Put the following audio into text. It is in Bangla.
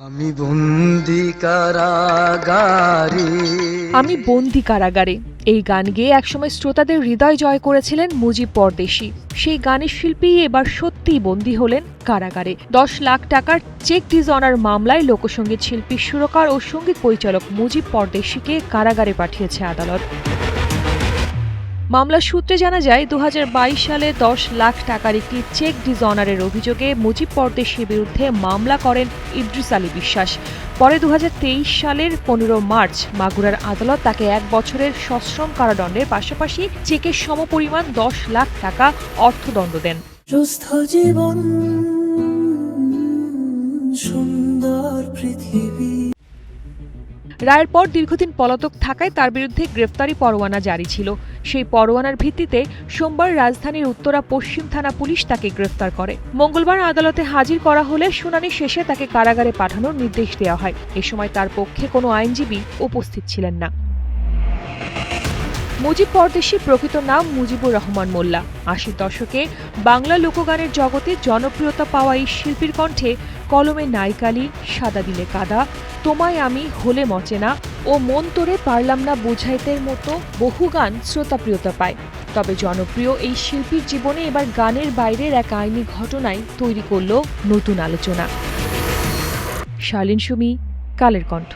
আমি বন্দি কারাগারে। আমি বন্দি কারাগারে এই গান গেয়ে একসময় শ্রোতাদের হৃদয় জয় করেছিলেন মুজিব পরদেশী। সেই গানের শিল্পী এবার সত্যিই বন্দী হলেন কারাগারে। 10 লাখ টাকার চেক ডিসঅনার মামলায় লোকসঙ্গীত শিল্পী, সুরকার ও সঙ্গীত পরিচালক মুজিব পরদেশীকে কারাগারে পাঠিয়েছে আদালত। মামলার সূত্রে জানা যায়, 2022 সালে 10 লাখ টাকার একটি চেক ডিসঅনারের অভিযোগে মুজিব পরদেশীর বিরুদ্ধে মামলা করেন ইদ্রিস আলী বিশ্বাস। পরে 2023 সালের 15 মার্চ মাগুরার আদালত তাকে 1 বছরের সশ্রম কারাদণ্ডের পাশাপাশি চেকের সমপরিমাণ 10 লাখ টাকা অর্থদণ্ড দেন। সুস্থ জীবন, সুন্দর পৃথিবী। রায়ের পর দীর্ঘদিন পলাতক থাকায় তার বিরুদ্ধে গ্রেফতারি পরোয়ানা জারি ছিল। সেই পরোয়ানার ভিত্তিতে সোমবার রাজধানীর উত্তরা পশ্চিম থানা পুলিশ তাকে গ্রেফতার করে। মঙ্গলবার আদালতে হাজির করা হলে শুনানি শেষে তাকে কারাগারে পাঠানোর নির্দেশ দেওয়া হয়। এ সময় তার পক্ষে কোনো আইনজীবী উপস্থিত ছিলেন না। মুজিব পরদেশী প্রকৃত নাম মুজিবুর রহমান মোল্লা। 80 দশকে বাংলা লোকগানের জগতে জনপ্রিয়তা পাওয়া এই শিল্পীর কণ্ঠে কলমে নাইকালি, সাদা দিলে কাদা, তোমায় আমি হলে মচেনা ও মন তোরে পারলাম না বুঝাইতের মতো বহু গান শ্রোতাপ্রিয়তা পায়। তবে জনপ্রিয় এই শিল্পীর জীবনে এবার গানের বাইরের এক আইনি ঘটনায় তৈরি করল নতুন আলোচনা। শালীন সুমি, কালের কণ্ঠ।